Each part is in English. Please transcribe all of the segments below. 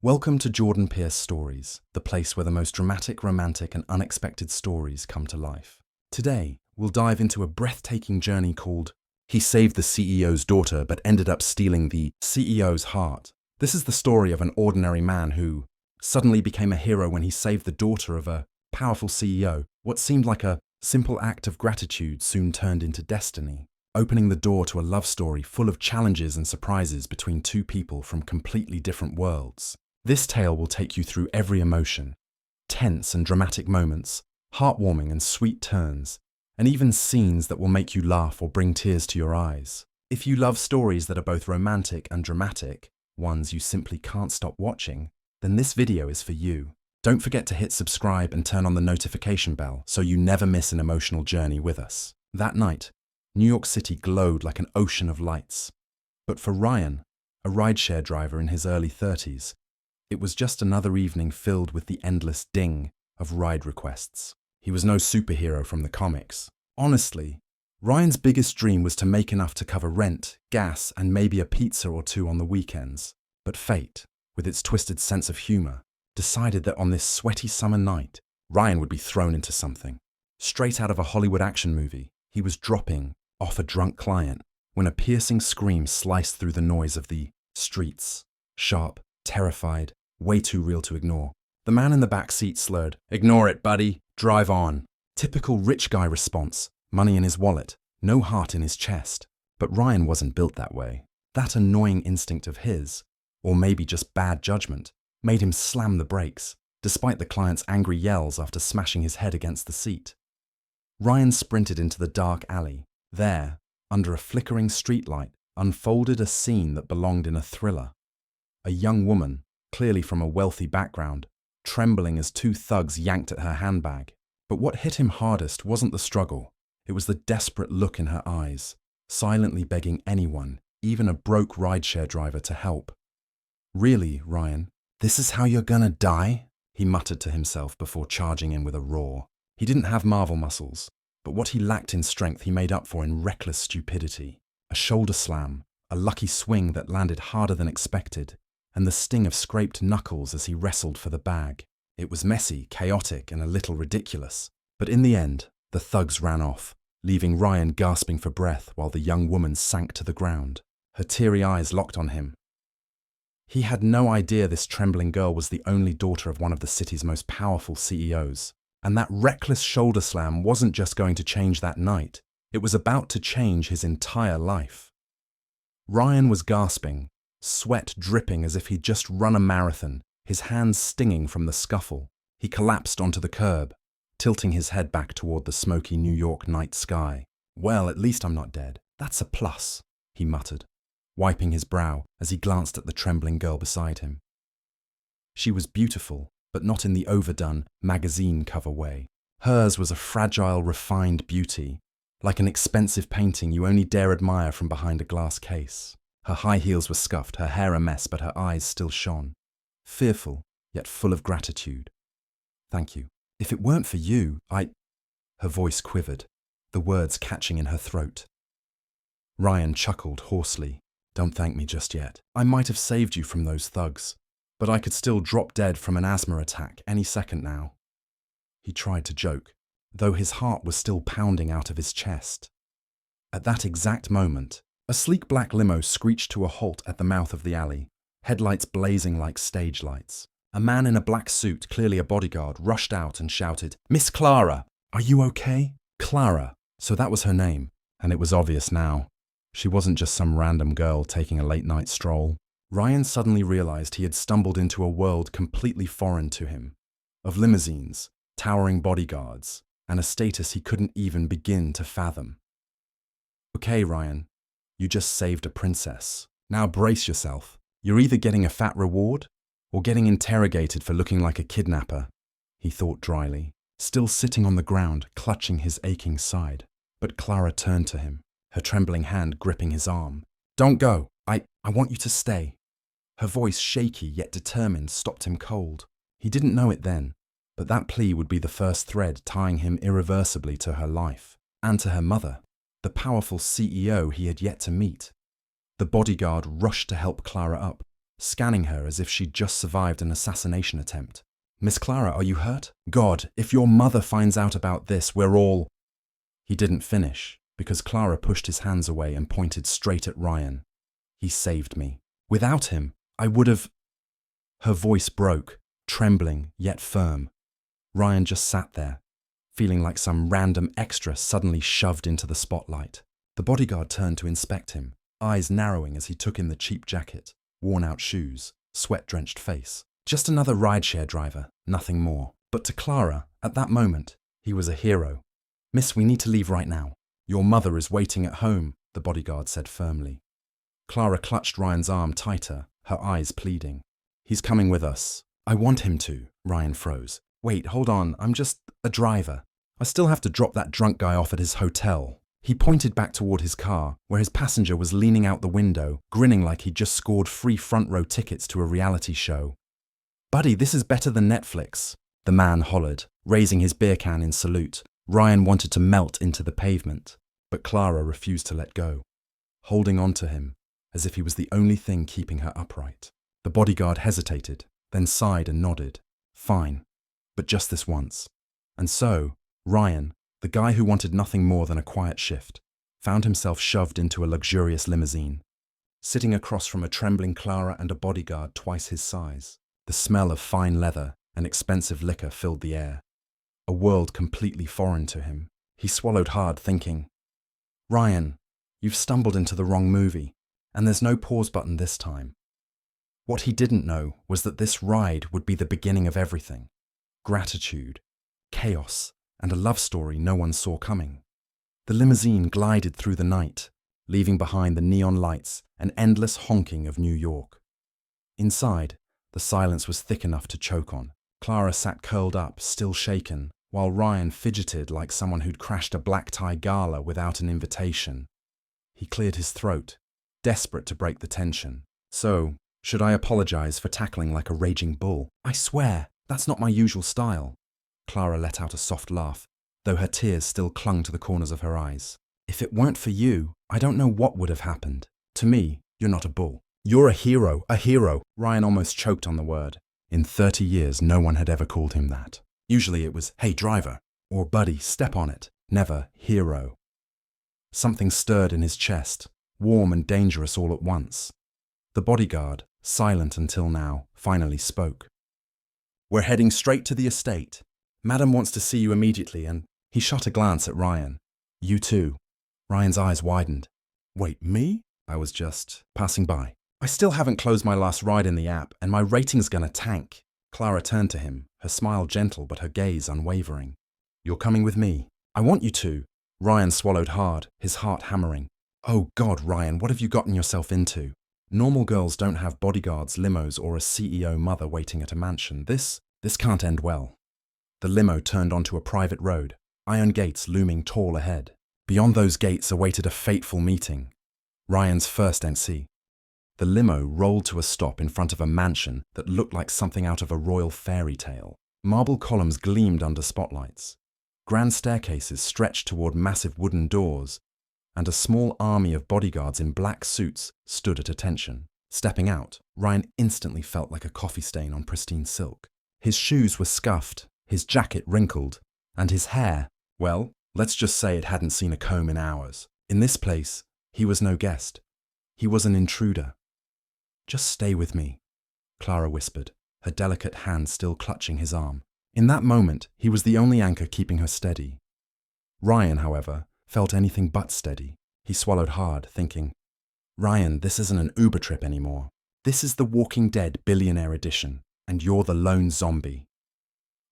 Welcome to Jordan Pierce Stories, the place where the most dramatic, romantic, and unexpected stories come to life. Today, we'll dive into a breathtaking journey called He Saved the CEO's Daughter but Ended Up Stealing the CEO's Heart. This is the story of an ordinary man who suddenly became a hero when he saved the daughter of a powerful CEO. What seemed like a simple act of gratitude soon turned into destiny, opening the door to a love story full of challenges and surprises between two people from completely different worlds. This tale will take you through every emotion, tense and dramatic moments, heartwarming and sweet turns, and even scenes that will make you laugh or bring tears to your eyes. If you love stories that are both romantic and dramatic, ones you simply can't stop watching, then this video is for you. Don't forget to hit subscribe and turn on the notification bell so you never miss an emotional journey with us. That night, New York City glowed like an ocean of lights. But for Ryan, a rideshare driver in his early 30s, it was just another evening filled with the endless ding of ride requests. He was no superhero from the comics. Honestly, Ryan's biggest dream was to make enough to cover rent, gas, and maybe a pizza or two on the weekends. But fate, with its twisted sense of humor, decided that on this sweaty summer night, Ryan would be thrown into something. Straight out of a Hollywood action movie, he was dropping off a drunk client when a piercing scream sliced through the noise of the streets. Sharp, terrified, way too real to ignore. The man in the back seat slurred, "Ignore it, buddy. Drive on." Typical rich guy response, money in his wallet, no heart in his chest. But Ryan wasn't built that way. That annoying instinct of his, or maybe just bad judgment, made him slam the brakes, despite the client's angry yells after smashing his head against the seat. Ryan sprinted into the dark alley. There, under a flickering streetlight, unfolded a scene that belonged in a thriller. A young woman, clearly from a wealthy background, trembling as two thugs yanked at her handbag. But what hit him hardest wasn't the struggle. It was the desperate look in her eyes, silently begging anyone, even a broke rideshare driver, to help. "Really, Ryan? This is how you're gonna die?" he muttered to himself before charging in with a roar. He didn't have Marvel muscles, but what he lacked in strength he made up for in reckless stupidity. A shoulder slam, a lucky swing that landed harder than expected, and the sting of scraped knuckles as he wrestled for the bag. It was messy, chaotic, and a little ridiculous. But in the end, the thugs ran off, leaving Ryan gasping for breath while the young woman sank to the ground. Her teary eyes locked on him. He had no idea this trembling girl was the only daughter of one of the city's most powerful CEOs. And that reckless shoulder slam wasn't just going to change that night. It was about to change his entire life. Ryan was gasping, sweat dripping as if he'd just run a marathon, his hands stinging from the scuffle. He collapsed onto the curb, tilting his head back toward the smoky New York night sky. "Well, at least I'm not dead. That's a plus," he muttered, wiping his brow as he glanced at the trembling girl beside him. She was beautiful, but not in the overdone magazine cover way. Hers was a fragile, refined beauty, like an expensive painting you only dare admire from behind a glass case. Her high heels were scuffed, her hair a mess, but her eyes still shone. Fearful, yet full of gratitude. "Thank you. If it weren't for you, Her voice quivered, the words catching in her throat. Ryan chuckled hoarsely. "Don't thank me just yet. I might have saved you from those thugs, but I could still drop dead from an asthma attack any second now." He tried to joke, though his heart was still pounding out of his chest. At that exact moment, a sleek black limo screeched to a halt at the mouth of the alley, headlights blazing like stage lights. A man in a black suit, clearly a bodyguard, rushed out and shouted, "Miss Clara, are you okay?" Clara, so that was her name, and it was obvious now. She wasn't just some random girl taking a late-night stroll. Ryan suddenly realized he had stumbled into a world completely foreign to him, of limousines, towering bodyguards, and a status he couldn't even begin to fathom. "Okay, Ryan, you just saved a princess. Now brace yourself. You're either getting a fat reward or getting interrogated for looking like a kidnapper," he thought dryly, still sitting on the ground, clutching his aching side. But Clara turned to him, her trembling hand gripping his arm. "Don't go. I want you to stay." Her voice, shaky yet determined, stopped him cold. He didn't know it then, but that plea would be the first thread tying him irreversibly to her life, and to her mother, the powerful CEO he had yet to meet. The bodyguard rushed to help Clara up, scanning her as if she'd just survived an assassination attempt. "Miss Clara, are you hurt? God, if your mother finds out about this, we're all—" He didn't finish, because Clara pushed his hands away and pointed straight at Ryan. "He saved me. Without him, I would have—" Her voice broke, trembling yet firm. Ryan just sat there, feeling like some random extra suddenly shoved into the spotlight. The bodyguard turned to inspect him, eyes narrowing as he took in the cheap jacket, worn-out shoes, sweat-drenched face. Just another rideshare driver, nothing more. But to Clara, at that moment, he was a hero. "Miss, we need to leave right now. Your mother is waiting at home," the bodyguard said firmly. Clara clutched Ryan's arm tighter, her eyes pleading. "He's coming with us." "I want him to," Ryan froze. "Wait, hold on, I'm just a driver. I still have to drop that drunk guy off at his hotel." He pointed back toward his car, where his passenger was leaning out the window, grinning like he'd just scored free front-row tickets to a reality show. "Buddy, this is better than Netflix," the man hollered, raising his beer can in salute. Ryan wanted to melt into the pavement, but Clara refused to let go, holding on to him as if he was the only thing keeping her upright. The bodyguard hesitated, then sighed and nodded. "Fine, but just this once." And so, Ryan, the guy who wanted nothing more than a quiet shift, found himself shoved into a luxurious limousine, sitting across from a trembling Clara and a bodyguard twice his size. The smell of fine leather and expensive liquor filled the air, a world completely foreign to him. He swallowed hard, thinking, "Ryan, you've stumbled into the wrong movie, and there's no pause button this time." What he didn't know was that this ride would be the beginning of everything. Gratitude, chaos, and a love story no one saw coming. The limousine glided through the night, leaving behind the neon lights and endless honking of New York. Inside, the silence was thick enough to choke on. Clara sat curled up, still shaken, while Ryan fidgeted like someone who'd crashed a black-tie gala without an invitation. He cleared his throat, desperate to break the tension. "So, should I apologize for tackling like a raging bull? I swear, that's not my usual style." Clara let out a soft laugh, though her tears still clung to the corners of her eyes. "If it weren't for you, I don't know what would have happened. To me, you're not a bull. You're a hero, a hero." Ryan almost choked on the word. In 30 years, no one had ever called him that. Usually it was, "Hey, driver," or "Buddy, step on it." Never, "hero." Something stirred in his chest, warm and dangerous all at once. The bodyguard, silent until now, finally spoke. "We're heading straight to the estate. Madam wants to see you immediately," and he shot a glance at Ryan. "You too." Ryan's eyes widened. "Wait, me? I was just passing by. I still haven't closed my last ride in the app, and my rating's gonna tank." Clara turned to him, her smile gentle but her gaze unwavering. "You're coming with me. I want you to." Ryan swallowed hard, his heart hammering. "Oh God, Ryan, what have you gotten yourself into? Normal girls don't have bodyguards, limos, or a CEO mother waiting at a mansion. This can't end well." The limo turned onto a private road, iron gates looming tall ahead. Beyond those gates awaited a fateful meeting. Ryan's first NC. The limo rolled to a stop in front of a mansion that looked like something out of a royal fairy tale. Marble columns gleamed under spotlights. Grand staircases stretched toward massive wooden doors, and a small army of bodyguards in black suits stood at attention. Stepping out, Ryan instantly felt like a coffee stain on pristine silk. His shoes were scuffed, his jacket wrinkled, and his hair, well, let's just say it hadn't seen a comb in hours. In this place, he was no guest. He was an intruder. "Just stay with me," Clara whispered, her delicate hand still clutching his arm. In that moment, he was the only anchor keeping her steady. Ryan, however, felt anything but steady. He swallowed hard, thinking, "Ryan, this isn't an Uber trip anymore. This is the Walking Dead Billionaire Edition, and you're the lone zombie."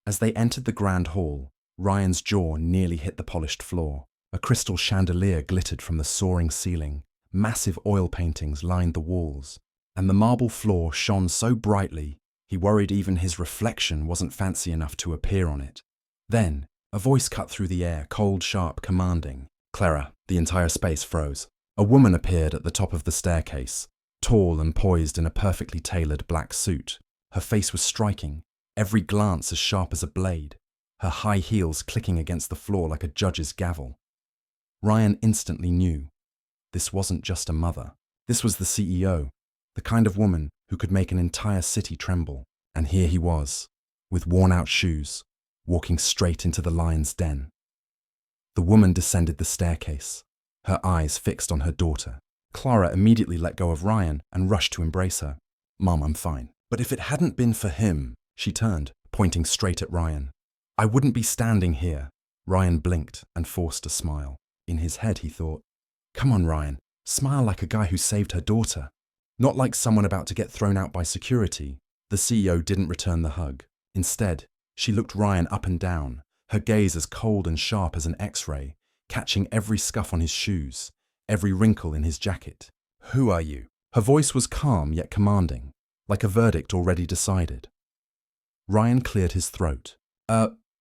As they entered the grand hall, Ryan's jaw nearly hit the polished floor. A crystal chandelier glittered from the soaring ceiling. Massive oil paintings lined the walls, and the marble floor shone so brightly he worried even his reflection wasn't fancy enough to appear on it. Then, a voice cut through the air, cold, sharp, commanding. "Clara." The entire space froze. A woman appeared at the top of the staircase, tall and poised in a perfectly tailored black suit. Her face was striking, every glance as sharp as a blade, her high heels clicking against the floor like a judge's gavel. Ryan instantly knew. This wasn't just a mother. This was the CEO, The kind of woman who could make an entire city tremble. And here he was, with worn-out shoes, walking straight into the lion's den. The woman descended the staircase, her eyes fixed on her daughter. Clara immediately let go of Ryan and rushed to embrace her. "Mom, I'm fine. But if it hadn't been for him," she turned, pointing straight at Ryan, "I wouldn't be standing here." Ryan blinked and forced a smile. In his head, he thought, "Come on, Ryan, smile like a guy who saved her daughter, not like someone about to get thrown out by security." The CEO didn't return the hug. Instead, she looked Ryan up and down, her gaze as cold and sharp as an X-ray, catching every scuff on his shoes, every wrinkle in his jacket. "Who are you?" Her voice was calm yet commanding, like a verdict already decided. Ryan cleared his throat.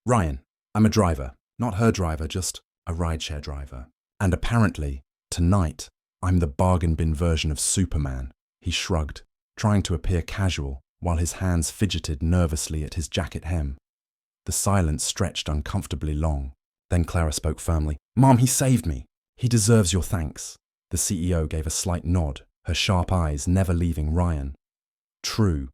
Ryan, I'm a driver. Not her driver, just a rideshare driver. And apparently, tonight, I'm the bargain bin version of Superman." He shrugged, trying to appear casual, while his hands fidgeted nervously at his jacket hem. The silence stretched uncomfortably long. Then Clara spoke firmly. "Mom, he saved me. He deserves your thanks." The CEO gave a slight nod, her sharp eyes never leaving Ryan. "True,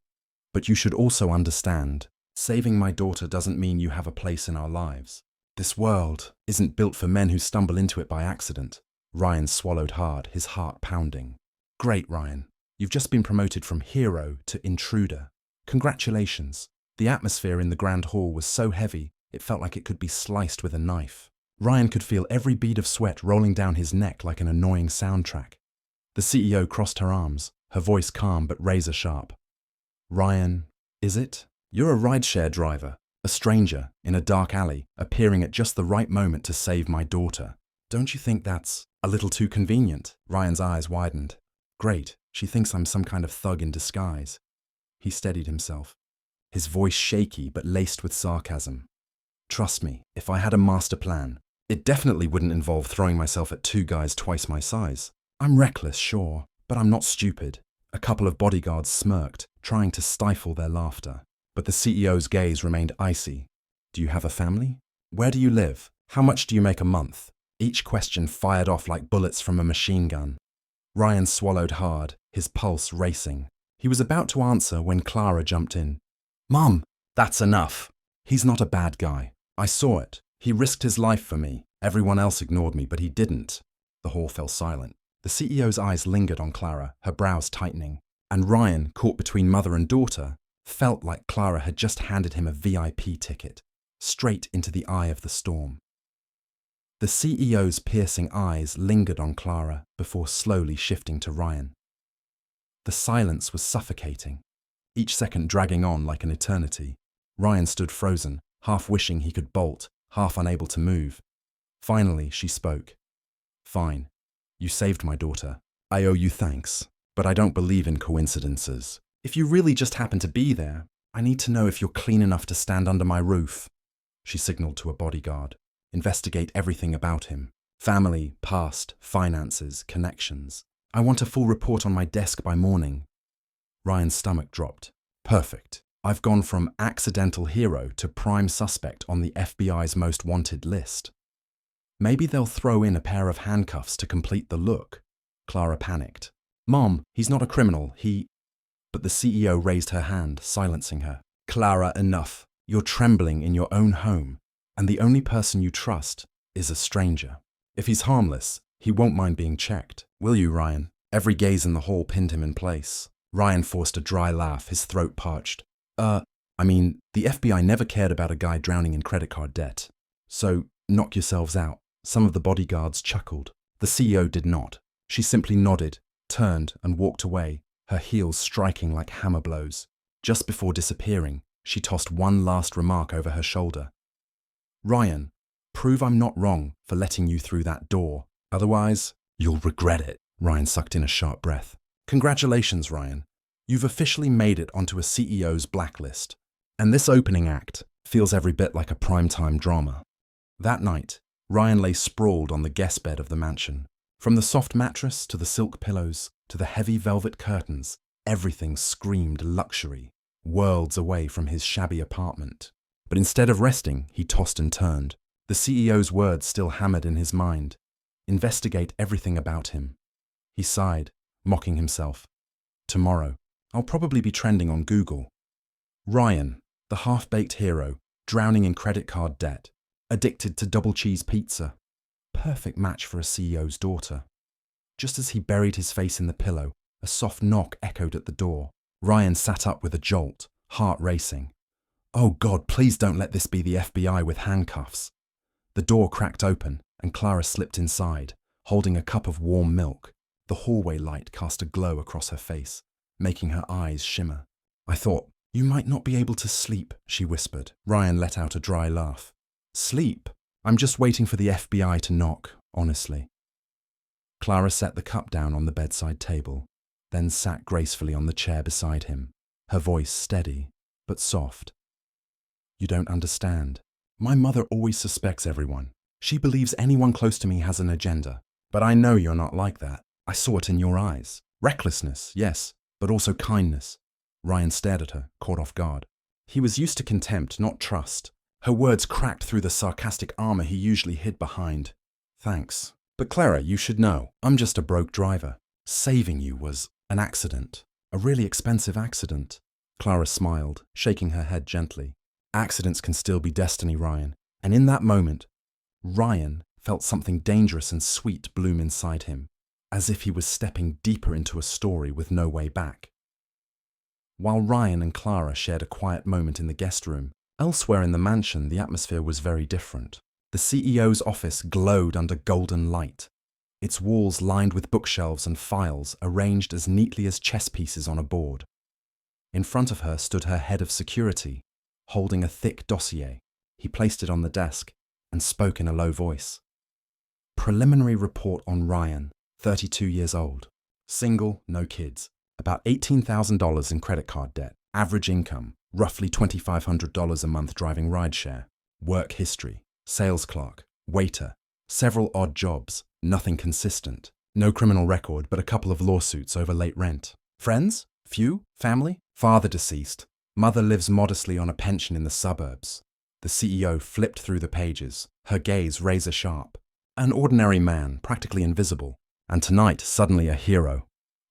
but you should also understand, saving my daughter doesn't mean you have a place in our lives. This world isn't built for men who stumble into it by accident." Ryan swallowed hard, his heart pounding. "Great, Ryan. You've just been promoted from hero to intruder. Congratulations." The atmosphere in the grand hall was so heavy, it felt like it could be sliced with a knife. Ryan could feel every bead of sweat rolling down his neck like an annoying soundtrack. The CEO crossed her arms, her voice calm but razor sharp. "Ryan, is it? You're a rideshare driver, a stranger, in a dark alley, appearing at just the right moment to save my daughter. Don't you think that's a little too convenient?" Ryan's eyes widened. "Great, she thinks I'm some kind of thug in disguise." He steadied himself, his voice shaky but laced with sarcasm. "Trust me, if I had a master plan, it definitely wouldn't involve throwing myself at two guys twice my size. I'm reckless, sure, but I'm not stupid." A couple of bodyguards smirked, trying to stifle their laughter. But the CEO's gaze remained icy. "Do you have a family? Where do you live? How much do you make a month?" Each question fired off like bullets from a machine gun. Ryan swallowed hard, his pulse racing. He was about to answer when Clara jumped in. "Mom, that's enough. He's not a bad guy. I saw it. He risked his life for me. Everyone else ignored me, but he didn't." The hall fell silent. The CEO's eyes lingered on Clara, her brows tightening. And Ryan, caught between mother and daughter, felt like Clara had just handed him a VIP ticket, straight into the eye of the storm. The CEO's piercing eyes lingered on Clara before slowly shifting to Ryan. The silence was suffocating, each second dragging on like an eternity. Ryan stood frozen, half wishing he could bolt, half unable to move. Finally, she spoke. "Fine. You saved my daughter. I owe you thanks, but I don't believe in coincidences. If you really just happen to be there, I need to know if you're clean enough to stand under my roof." She signaled to a bodyguard. "Investigate everything about him. Family, past, finances, connections. I want a full report on my desk by morning." Ryan's stomach dropped. "Perfect. I've gone from accidental hero to prime suspect on the FBI's most wanted list. Maybe they'll throw in a pair of handcuffs to complete the look." Clara panicked. "Mom, he's not a criminal, he—" But the CEO raised her hand, silencing her. "Clara, enough. You're trembling in your own home, and the only person you trust is a stranger. If he's harmless, he won't mind being checked. Will you, Ryan?" Every gaze in the hall pinned him in place. Ryan forced a dry laugh, his throat parched. The FBI never cared about a guy drowning in credit card debt. So, knock yourselves out." Some of the bodyguards chuckled. The CEO did not. She simply nodded, turned, and walked away, her heels striking like hammer blows. Just before disappearing, she tossed one last remark over her shoulder. "Ryan, prove I'm not wrong for letting you through that door. Otherwise, you'll regret it." Ryan sucked in a sharp breath. "Congratulations, Ryan. You've officially made it onto a CEO's blacklist. And this opening act feels every bit like a primetime drama." That night, Ryan lay sprawled on the guest bed of the mansion. From the soft mattress to the silk pillows to the heavy velvet curtains, everything screamed luxury, worlds away from his shabby apartment. But instead of resting, he tossed and turned. The CEO's words still hammered in his mind. Investigate everything about him. He sighed, mocking himself. Tomorrow, I'll probably be trending on Google. Ryan, the half-baked hero, drowning in credit card debt, addicted to double cheese pizza. Perfect match for a CEO's daughter. Just as he buried his face in the pillow, a soft knock echoed at the door. Ryan sat up with a jolt, heart racing. Oh God, please don't let this be the FBI with handcuffs. The door cracked open, and Clara slipped inside, holding a cup of warm milk. The hallway light cast a glow across her face, making her eyes shimmer. I thought, you might not be able to sleep, she whispered. Ryan let out a dry laugh. Sleep? I'm just waiting for the FBI to knock, honestly. Clara set the cup down on the bedside table, then sat gracefully on the chair beside him, her voice steady, but soft. You don't understand. My mother always suspects everyone. She believes anyone close to me has an agenda. But I know you're not like that. I saw it in your eyes. Recklessness, yes, but also kindness. Ryan stared at her, caught off guard. He was used to contempt, not trust. Her words cracked through the sarcastic armor he usually hid behind. Thanks. But Clara, you should know, I'm just a broke driver. Saving you was an accident. A really expensive accident. Clara smiled, shaking her head gently. Accidents can still be destiny, Ryan. And in that moment, Ryan felt something dangerous and sweet bloom inside him, as if he was stepping deeper into a story with no way back. While Ryan and Clara shared a quiet moment in the guest room, elsewhere in the mansion the atmosphere was very different. The CEO's office glowed under golden light, its walls lined with bookshelves and files arranged as neatly as chess pieces on a board. In front of her stood her head of security, holding a thick dossier. He placed it on the desk and spoke in a low voice. Preliminary report on Ryan, 32 years old. Single, no kids. About $18,000 in credit card debt. Average income, roughly $2,500 a month driving rideshare. Work history, sales clerk, waiter. Several odd jobs, nothing consistent. No criminal record, but a couple of lawsuits over late rent. Friends? Few? Family? Father deceased. Mother lives modestly on a pension in the suburbs. The CEO flipped through the pages, her gaze razor sharp. An ordinary man, practically invisible, and tonight suddenly a hero.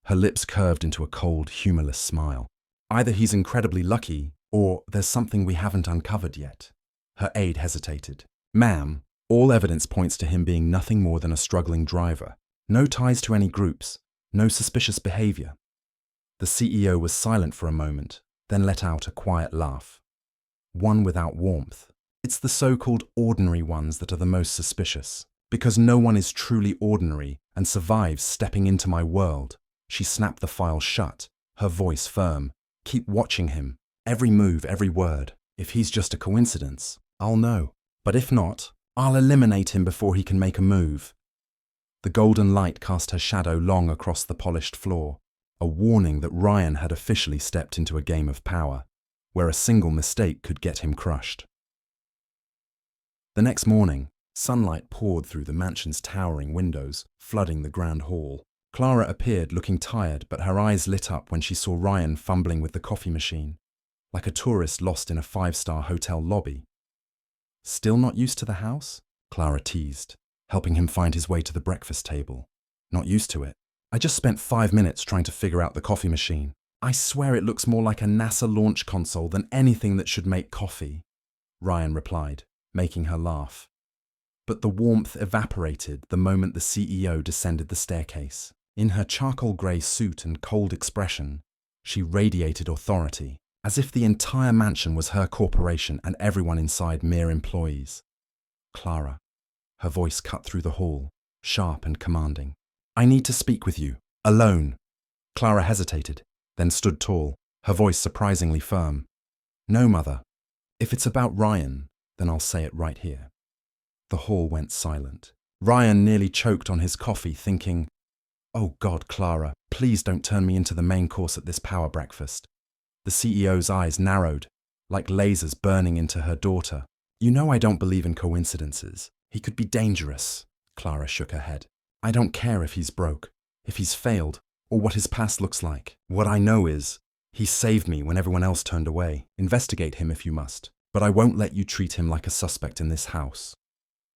Her lips curved into a cold, humorless smile. Either he's incredibly lucky, or there's something we haven't uncovered yet. Her aide hesitated. Ma'am, all evidence points to him being nothing more than a struggling driver. No ties to any groups, no suspicious behavior. The CEO was silent for a moment, then let out a quiet laugh. One without warmth. It's the so-called ordinary ones that are the most suspicious, because no one is truly ordinary and survives stepping into my world. She snapped the file shut, her voice firm. Keep watching him. Every move, every word. If he's just a coincidence, I'll know. But if not, I'll eliminate him before he can make a move. The golden light cast her shadow long across the polished floor, a warning that Ryan had officially stepped into a game of power, where a single mistake could get him crushed. The next morning, sunlight poured through the mansion's towering windows, flooding the grand hall. Clara appeared looking tired, but her eyes lit up when she saw Ryan fumbling with the coffee machine, like a tourist lost in a five-star hotel lobby. Still not used to the house? Clara teased, helping him find his way to the breakfast table. Not used to it. I just spent 5 minutes trying to figure out the coffee machine. I swear it looks more like a NASA launch console than anything that should make coffee, Ryan replied, making her laugh. But the warmth evaporated the moment the CEO descended the staircase. In her charcoal grey suit and cold expression, she radiated authority, as if the entire mansion was her corporation and everyone inside mere employees. Clara. Her voice cut through the hall, sharp and commanding. I need to speak with you, alone. Clara hesitated, then stood tall, her voice surprisingly firm. No, Mother. If it's about Ryan, then I'll say it right here. The hall went silent. Ryan nearly choked on his coffee, thinking, Oh God, Clara, please don't turn me into the main course at this power breakfast. The CEO's eyes narrowed, like lasers burning into her daughter. You know I don't believe in coincidences. He could be dangerous. Clara shook her head. I don't care if he's broke, if he's failed, or what his past looks like. What I know is, he saved me when everyone else turned away. Investigate him if you must, but I won't let you treat him like a suspect in this house.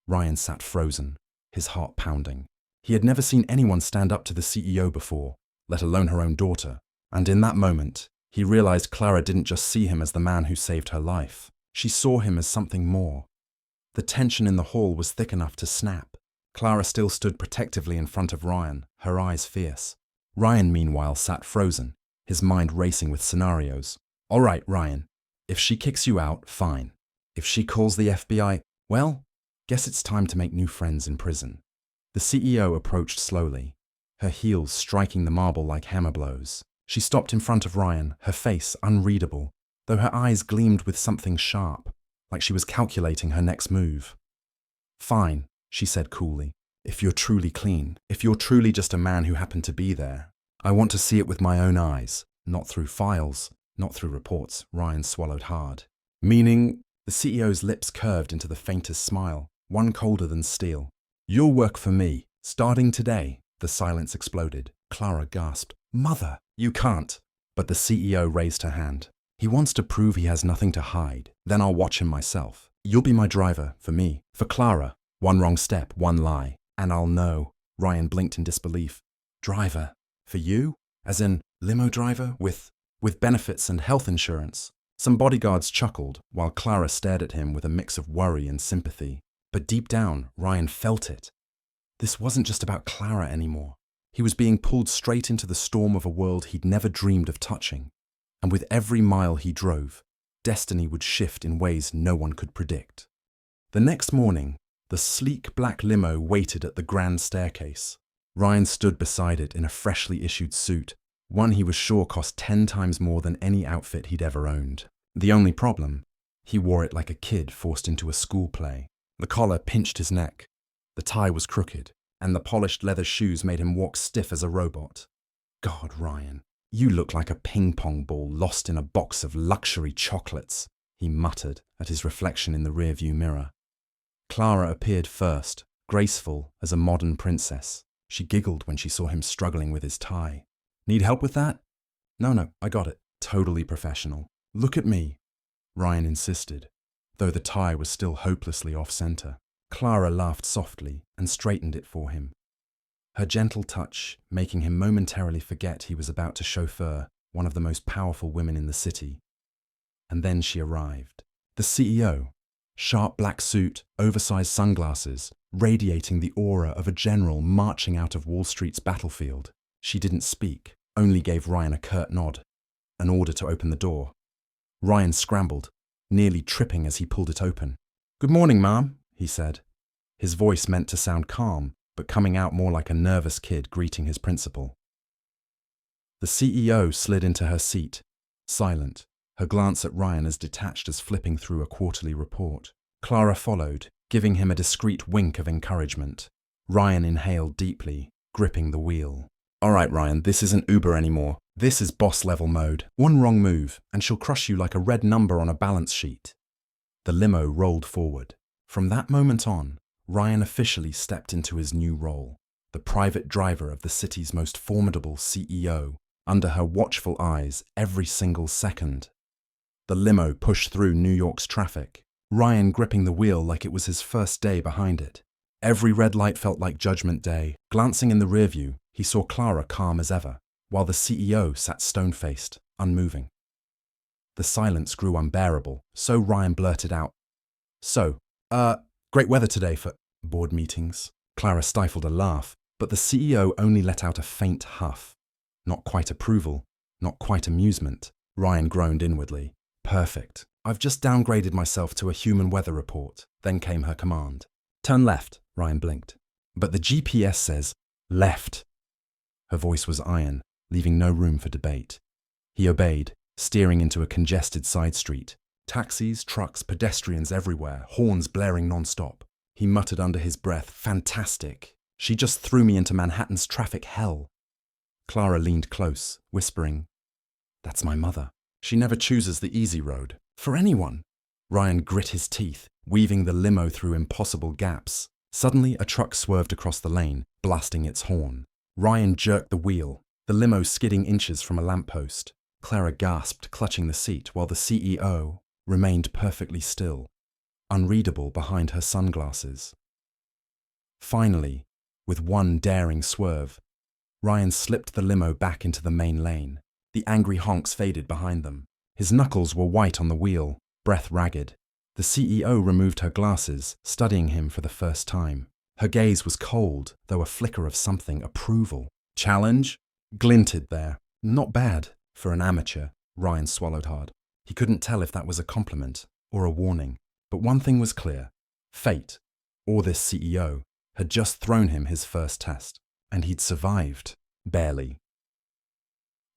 Ryan sat frozen, his heart pounding. He had never seen anyone stand up to the CEO before, let alone her own daughter. And in that moment, he realized Clara didn't just see him as the man who saved her life. She saw him as something more. The tension in the hall was thick enough to snap. Clara still stood protectively in front of Ryan, her eyes fierce. Ryan, meanwhile, sat frozen, his mind racing with scenarios. All right, Ryan, if she kicks you out, fine. If she calls the FBI, well, guess it's time to make new friends in prison. The CEO approached slowly, her heels striking the marble like hammer blows. She stopped in front of Ryan, her face unreadable, though her eyes gleamed with something sharp, like she was calculating her next move. Fine, she said coolly. If you're truly clean, if you're truly just a man who happened to be there, I want to see it with my own eyes, not through files, not through reports. Ryan swallowed hard. Meaning, the CEO's lips curved into the faintest smile, one colder than steel. You'll work for me, starting today. The silence exploded. Clara gasped. Mother, you can't. But the CEO raised her hand. He wants to prove he has nothing to hide. Then I'll watch him myself. You'll be my driver, for me. For Clara. One wrong step, one lie. And I'll know. Ryan blinked in disbelief. Driver? For you? As in, limo driver? With benefits and health insurance? Some bodyguards chuckled, while Clara stared at him with a mix of worry and sympathy. But deep down, Ryan felt it. This wasn't just about Clara anymore. He was being pulled straight into the storm of a world he'd never dreamed of touching. And with every mile he drove, destiny would shift in ways no one could predict. The next morning, the sleek black limo waited at the grand staircase. Ryan stood beside it in a freshly issued suit, one he was sure cost 10 times more than any outfit he'd ever owned. The only problem? He wore it like a kid forced into a school play. The collar pinched his neck, the tie was crooked, and the polished leather shoes made him walk stiff as a robot. God, Ryan, you look like a ping-pong ball lost in a box of luxury chocolates, he muttered at his reflection in the rearview mirror. Clara appeared first, graceful as a modern princess. She giggled when she saw him struggling with his tie. Need help with that? No, I got it. Totally professional. Look at me, Ryan insisted, though the tie was still hopelessly off-center. Clara laughed softly and straightened it for him, her gentle touch making him momentarily forget he was about to chauffeur one of the most powerful women in the city. And then she arrived. The CEO, sharp black suit, oversized sunglasses, radiating the aura of a general marching out of Wall Street's battlefield. She didn't speak, only gave Ryan a curt nod, an order to open the door. Ryan scrambled, nearly tripping as he pulled it open. Good morning, ma'am, he said. His voice meant to sound calm, but coming out more like a nervous kid greeting his principal. The CEO slid into her seat, silent, her glance at Ryan as detached as flipping through a quarterly report. Clara followed, giving him a discreet wink of encouragement. Ryan inhaled deeply, gripping the wheel. All right, Ryan, this isn't Uber anymore. This is boss-level mode. One wrong move, and she'll crush you like a red number on a balance sheet. The limo rolled forward. From that moment on, Ryan officially stepped into his new role, the private driver of the city's most formidable CEO, under her watchful eyes every single second. The limo pushed through New York's traffic, Ryan gripping the wheel like it was his first day behind it. Every red light felt like Judgment Day. Glancing in the rearview, he saw Clara calm as ever, while the CEO sat stone-faced, unmoving. The silence grew unbearable, so Ryan blurted out, great weather today for board meetings. Clara stifled a laugh, but the CEO only let out a faint huff. Not quite approval, not quite amusement. Ryan groaned inwardly. Perfect. I've just downgraded myself to a human weather report. Then came her command. Turn left, Ryan blinked. But the GPS says, left. Her voice was iron, leaving no room for debate. He obeyed, steering into a congested side street. Taxis, trucks, pedestrians everywhere, horns blaring non-stop. He muttered under his breath, fantastic. She just threw me into Manhattan's traffic hell. Clara leaned close, whispering, that's my mother. She never chooses the easy road. For anyone. Ryan grit his teeth, weaving the limo through impossible gaps. Suddenly, a truck swerved across the lane, blasting its horn. Ryan jerked the wheel, the limo skidding inches from a lamppost. Clara gasped, clutching the seat, while the CEO remained perfectly still, unreadable behind her sunglasses. Finally, with one daring swerve, Ryan slipped the limo back into the main lane. The angry honks faded behind them. His knuckles were white on the wheel, breath ragged. The CEO removed her glasses, studying him for the first time. Her gaze was cold, though a flicker of something, approval. Challenge? Glinted there. Not bad for an amateur, Ryan swallowed hard. He couldn't tell if that was a compliment or a warning. But one thing was clear. Fate, or this CEO, had just thrown him his first test. And he'd survived. Barely.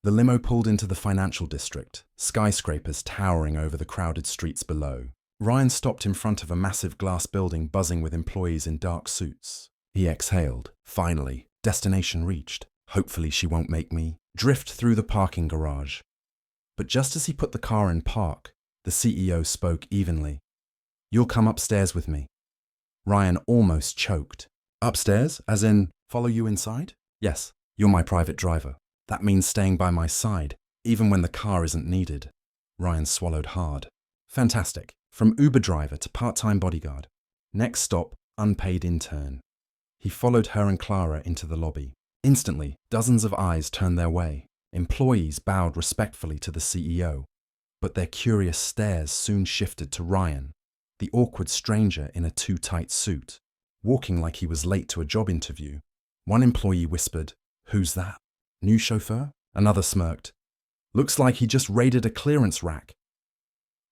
The limo pulled into the financial district, skyscrapers towering over the crowded streets below. Ryan stopped in front of a massive glass building buzzing with employees in dark suits. He exhaled. Finally, destination reached. Hopefully she won't make me drift through the parking garage. But just as he put the car in park, the CEO spoke evenly. You'll come upstairs with me. Ryan almost choked. Upstairs? As in, follow you inside? Yes, you're my private driver. That means staying by my side, even when the car isn't needed. Ryan swallowed hard. Fantastic. From Uber driver to part-time bodyguard. Next stop, unpaid intern. He followed her and Clara into the lobby. Instantly, dozens of eyes turned their way. Employees bowed respectfully to the CEO. But their curious stares soon shifted to Ryan, the awkward stranger in a too-tight suit, walking like he was late to a job interview. One employee whispered, "Who's that? New chauffeur?" Another smirked. "Looks like he just raided a clearance rack."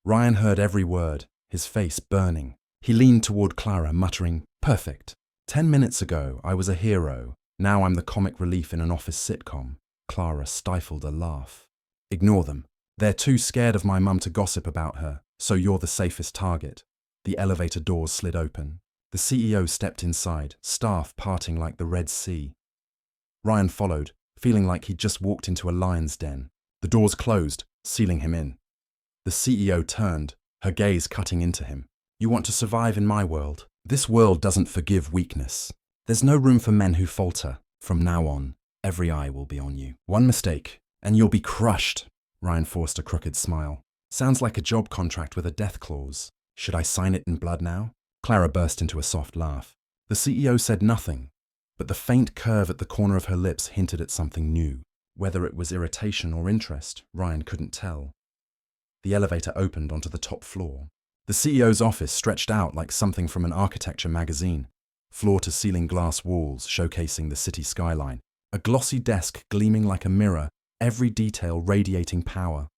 Ryan heard every word, his face burning. He leaned toward Clara, muttering, "Perfect. 10 minutes ago, I was a hero. Now I'm the comic relief in an office sitcom." Clara stifled a laugh. "Ignore them. They're too scared of my mum to gossip about her, so you're the safest target." The elevator doors slid open. The CEO stepped inside, staff parting like the Red Sea. Ryan followed, feeling like he'd just walked into a lion's den. The doors closed, sealing him in. The CEO turned, her gaze cutting into him. "You want to survive in my world? This world doesn't forgive weakness. There's no room for men who falter. From now on, every eye will be on you. One mistake, and you'll be crushed." Ryan forced a crooked smile. "Sounds like a job contract with a death clause. Should I sign it in blood now?" Clara burst into a soft laugh. The CEO said nothing, but the faint curve at the corner of her lips hinted at something new. Whether it was irritation or interest, Ryan couldn't tell. The elevator opened onto the top floor. The CEO's office stretched out like something from an architecture magazine, floor-to-ceiling glass walls showcasing the city skyline, a glossy desk gleaming like a mirror, every detail radiating power.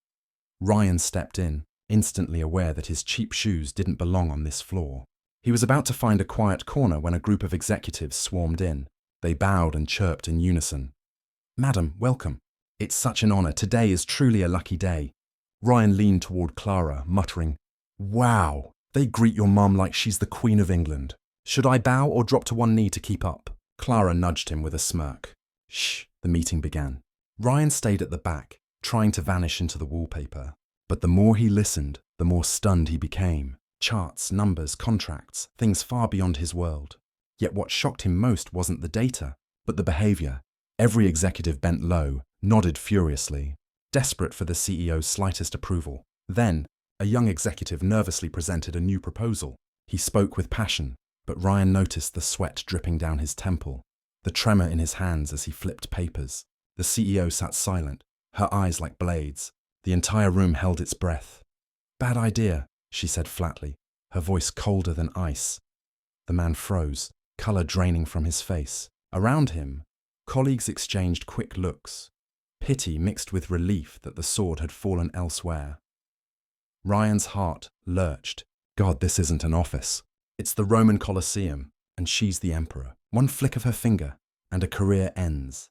Ryan stepped in, instantly aware that his cheap shoes didn't belong on this floor. He was about to find a quiet corner when a group of executives swarmed in. They bowed and chirped in unison. "Madam, welcome. It's such an honor. Today is truly a lucky day." Ryan leaned toward Clara, muttering, "Wow, they greet your mum like she's the Queen of England. Should I bow or drop to one knee to keep up?" Clara nudged him with a smirk. "Shh," the meeting began. Ryan stayed at the back, trying to vanish into the wallpaper. But the more he listened, the more stunned he became. Charts, numbers, contracts, things far beyond his world. Yet what shocked him most wasn't the data, but the behavior. Every executive bent low, nodded furiously, desperate for the CEO's slightest approval. Then, a young executive nervously presented a new proposal. He spoke with passion, but Ryan noticed the sweat dripping down his temple, the tremor in his hands as he flipped papers. The CEO sat silent, her eyes like blades. The entire room held its breath. "Bad idea," she said flatly, her voice colder than ice. The man froze, color draining from his face. Around him, colleagues exchanged quick looks, pity mixed with relief that the sword had fallen elsewhere. Ryan's heart lurched. God, this isn't an office. It's the Roman Colosseum, and she's the emperor. One flick of her finger, and a career ends.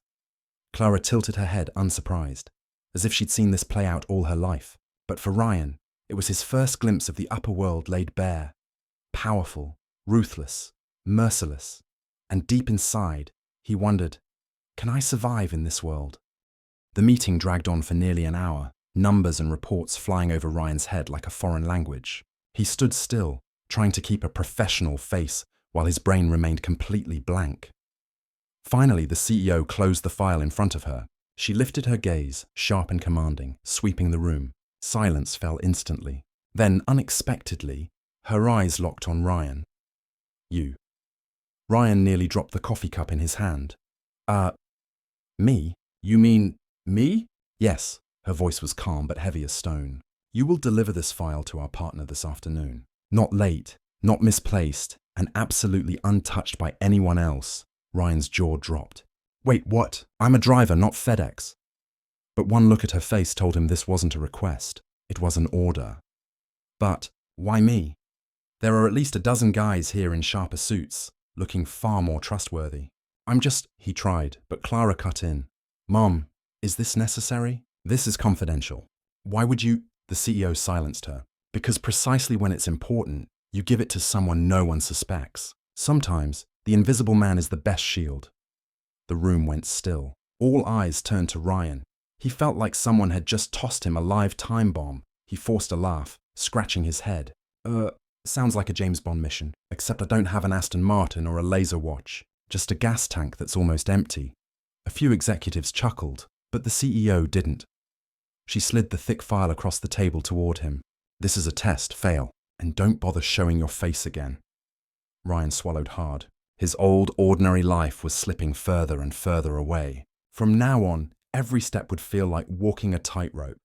Clara tilted her head, unsurprised, as if she'd seen this play out all her life. But for Ryan, it was his first glimpse of the upper world laid bare. Powerful, ruthless, merciless. And deep inside, he wondered, can I survive in this world? The meeting dragged on for nearly an hour, numbers and reports flying over Ryan's head like a foreign language. He stood still, trying to keep a professional face while his brain remained completely blank. Finally, the CEO closed the file in front of her. She lifted her gaze, sharp and commanding, sweeping the room. Silence fell instantly. Then, unexpectedly, her eyes locked on Ryan. "You." Ryan nearly dropped the coffee cup in his hand. Me? You mean me?" "Yes." Her voice was calm but heavy as stone. "You will deliver this file to our partner this afternoon. Not late, not misplaced, and absolutely untouched by anyone else." Ryan's jaw dropped. "Wait, what? I'm a driver, not FedEx." But one look at her face told him this wasn't a request. It was an order. "But why me? There are at least a dozen guys here in sharper suits, looking far more trustworthy. He tried, but Clara cut in. "Mom, is this necessary? This is confidential. Why would you?" The CEO silenced her. "Because precisely when it's important, you give it to someone no one suspects. Sometimes, the invisible man is the best shield." The room went still. All eyes turned to Ryan. He felt like someone had just tossed him a live time bomb. He forced a laugh, scratching his head. Sounds like a James Bond mission, except I don't have an Aston Martin or a laser watch. Just a gas tank that's almost empty." A few executives chuckled, but the CEO didn't. She slid the thick file across the table toward him. "This is a test, fail, and don't bother showing your face again." Ryan swallowed hard. His old, ordinary life was slipping further and further away. From now on, every step would feel like walking a tightrope.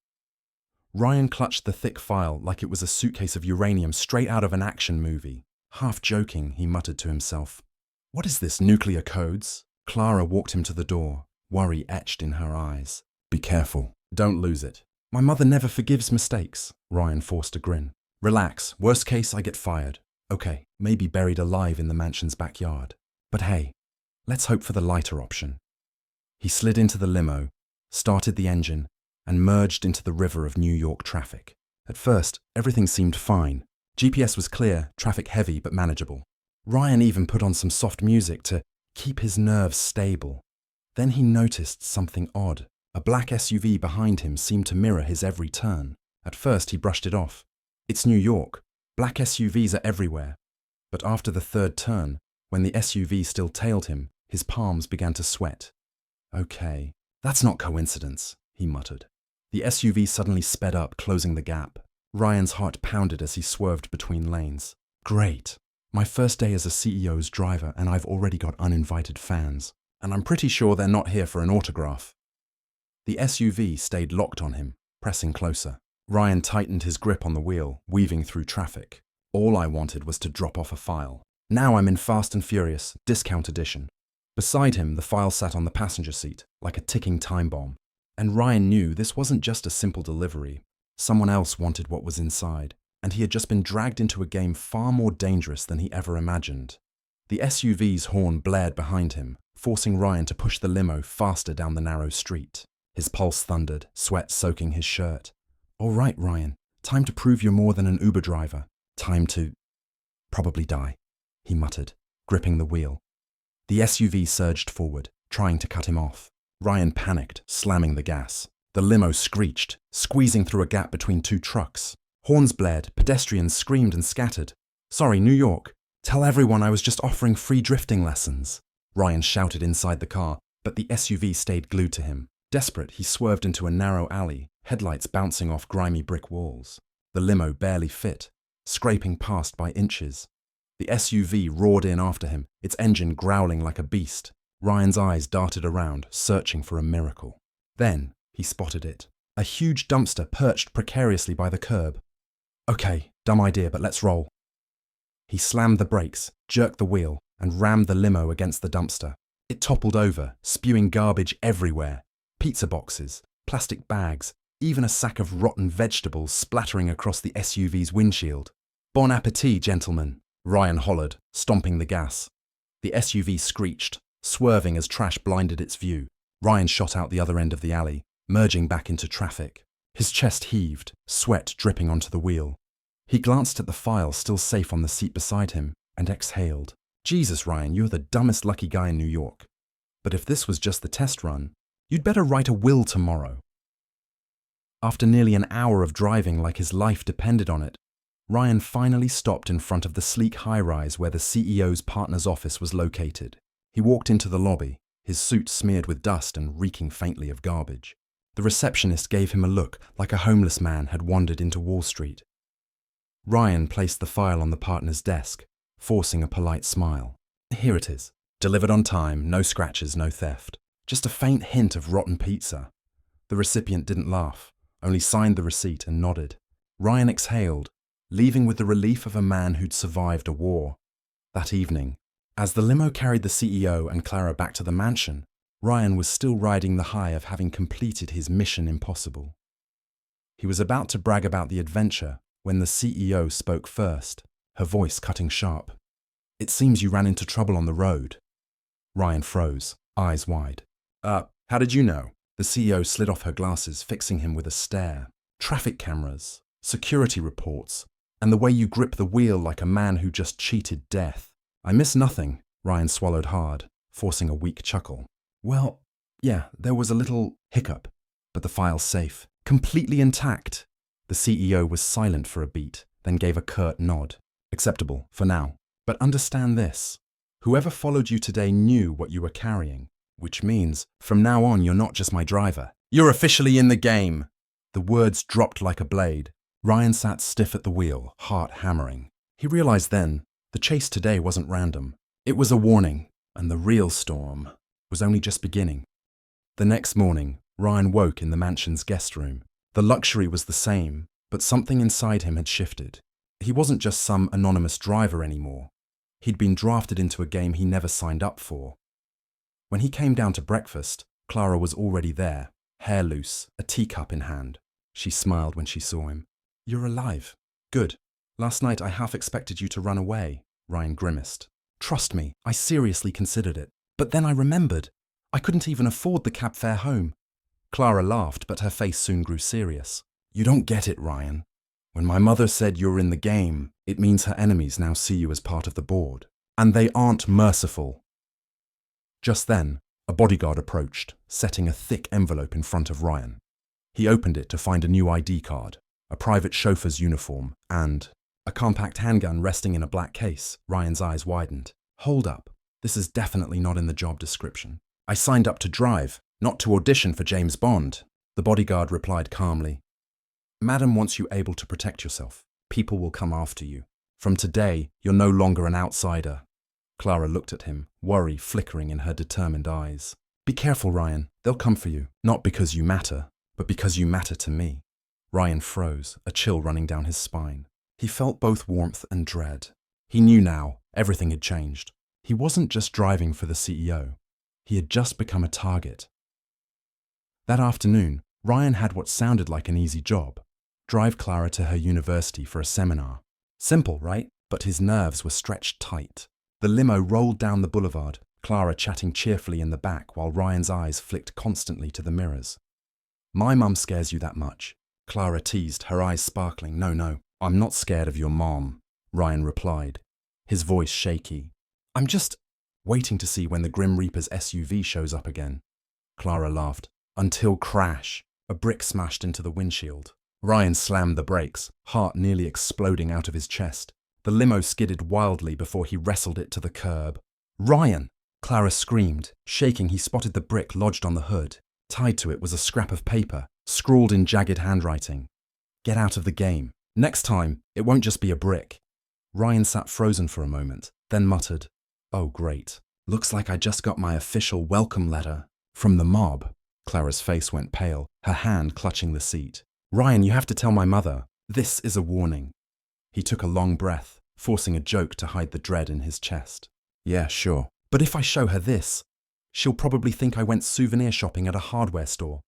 Ryan clutched the thick file like it was a suitcase of uranium straight out of an action movie. Half joking, he muttered to himself, "What is this, nuclear codes?" Clara walked him to the door, worry etched in her eyes. "Be careful. Don't lose it." "My mother never forgives mistakes." Ryan forced a grin. "Relax. Worst case, I get fired. Okay, maybe buried alive in the mansion's backyard. But hey, let's hope for the lighter option." He slid into the limo, started the engine, and merged into the river of New York traffic. At first, everything seemed fine. GPS was clear, traffic heavy but manageable. Ryan even put on some soft music to keep his nerves stable. Then he noticed something odd. A black SUV behind him seemed to mirror his every turn. At first, he brushed it off. It's New York. Black SUVs are everywhere. But after the third turn, when the SUV still tailed him, his palms began to sweat. "Okay, that's not coincidence," he muttered. The SUV suddenly sped up, closing the gap. Ryan's heart pounded as he swerved between lanes. Great. My first day as a CEO's driver, and I've already got uninvited fans. And I'm pretty sure they're not here for an autograph. The SUV stayed locked on him, pressing closer. Ryan tightened his grip on the wheel, weaving through traffic. All I wanted was to drop off a file. Now I'm in Fast and Furious, discount edition. Beside him, the file sat on the passenger seat, like a ticking time bomb. And Ryan knew this wasn't just a simple delivery. Someone else wanted what was inside, and he had just been dragged into a game far more dangerous than he ever imagined. The SUV's horn blared behind him, forcing Ryan to push the limo faster down the narrow street. His pulse thundered, sweat soaking his shirt. All right, Ryan, time to prove you're more than an Uber driver. Time to probably die, he muttered, gripping the wheel. The SUV surged forward, trying to cut him off. Ryan panicked, slamming the gas. The limo screeched, squeezing through a gap between two trucks. Horns blared, pedestrians screamed and scattered. Sorry, New York. Tell everyone I was just offering free drifting lessons. Ryan shouted inside the car, but the SUV stayed glued to him. Desperate, he swerved into a narrow alley, headlights bouncing off grimy brick walls. The limo barely fit, scraping past by inches. The SUV roared in after him, its engine growling like a beast. Ryan's eyes darted around, searching for a miracle. Then, he spotted it. A huge dumpster perched precariously by the curb. Okay, dumb idea, but let's roll. He slammed the brakes, jerked the wheel, and rammed the limo against the dumpster. It toppled over, spewing garbage everywhere. Pizza boxes, plastic bags, even a sack of rotten vegetables splattering across the SUV's windshield. Bon appetit, gentlemen, Ryan hollered, stomping the gas. The SUV screeched, swerving as trash blinded its view. Ryan shot out the other end of the alley, merging back into traffic. His chest heaved, sweat dripping onto the wheel. He glanced at the file still safe on the seat beside him and exhaled. Jesus, Ryan, you're the dumbest lucky guy in New York. But if this was just the test run, you'd better write a will tomorrow. After nearly an hour of driving like his life depended on it, Ryan finally stopped in front of the sleek high-rise where the CEO's partner's office was located. He walked into the lobby, his suit smeared with dust and reeking faintly of garbage. The receptionist gave him a look like a homeless man had wandered into Wall Street. Ryan placed the file on the partner's desk, forcing a polite smile. Here it is. Delivered on time, no scratches, no theft. Just a faint hint of rotten pizza. The recipient didn't laugh, only signed the receipt and nodded. Ryan exhaled, leaving with the relief of a man who'd survived a war. That evening, as the limo carried the CEO and Clara back to the mansion, Ryan was still riding the high of having completed his mission impossible. He was about to brag about the adventure when the CEO spoke first, her voice cutting sharp. "It seems you ran into trouble on the road." Ryan froze, eyes wide. How did you know?" The CEO slid off her glasses, fixing him with a stare. "Traffic cameras, security reports, and the way you grip the wheel like a man who just cheated death." "I miss nothing," Ryan swallowed hard, forcing a weak chuckle. "Well, yeah, there was a little hiccup, but the file's safe, completely intact." The CEO was silent for a beat, then gave a curt nod. "Acceptable, for now. But understand this. Whoever followed you today knew what you were carrying, which means, from now on, you're not just my driver. You're officially in the game." The words dropped like a blade. Ryan sat stiff at the wheel, heart hammering. He realized then, the chase today wasn't random. It was a warning, and the real storm was only just beginning. The next morning, Ryan woke in the mansion's guest room. The luxury was the same, but something inside him had shifted. He wasn't just some anonymous driver anymore. He'd been drafted into a game he never signed up for. When he came down to breakfast, Clara was already there, hair loose, a teacup in hand. She smiled when she saw him. "You're alive. Good. Last night I half expected you to run away," Ryan grimaced. "Trust me, I seriously considered it. But then I remembered. I couldn't even afford the cab fare home." Clara laughed, but her face soon grew serious. "You don't get it, Ryan. When my mother said you're in the game, it means her enemies now see you as part of the board. And they aren't merciful." Just then, a bodyguard approached, setting a thick envelope in front of Ryan. He opened it to find a new ID card, a private chauffeur's uniform, and a compact handgun resting in a black case. Ryan's eyes widened. "Hold up. This is definitely not in the job description. I signed up to drive, not to audition for James Bond." The bodyguard replied calmly. "Madam wants you able to protect yourself. People will come after you. From today, you're no longer an outsider." Clara looked at him, worry flickering in her determined eyes. "Be careful, Ryan. They'll come for you. Not because you matter, but because you matter to me." Ryan froze, a chill running down his spine. He felt both warmth and dread. He knew now everything had changed. He wasn't just driving for the CEO. He had just become a target. That afternoon, Ryan had what sounded like an easy job. Drive Clara to her university for a seminar. Simple, right? But his nerves were stretched tight. The limo rolled down the boulevard, Clara chatting cheerfully in the back while Ryan's eyes flicked constantly to the mirrors. "My mum scares you that much?" Clara teased, her eyes sparkling. No, I'm not scared of your mom," Ryan replied, his voice shaky. "I'm just waiting to see when the Grim Reaper's SUV shows up again." Clara laughed. "Until crash." A brick smashed into the windshield. Ryan slammed the brakes, heart nearly exploding out of his chest. The limo skidded wildly before he wrestled it to the curb. "Ryan!" Clara screamed. Shaking, he spotted the brick lodged on the hood. Tied to it was a scrap of paper, scrawled in jagged handwriting. "Get out of the game. Next time, it won't just be a brick." Ryan sat frozen for a moment, then muttered, "Oh great. Looks like I just got my official welcome letter from the mob." Clara's face went pale, her hand clutching the seat. "Ryan, you have to tell my mother. This is a warning." He took a long breath, forcing a joke to hide the dread in his chest. "Yeah, sure. But if I show her this, she'll probably think I went souvenir shopping at a hardware store."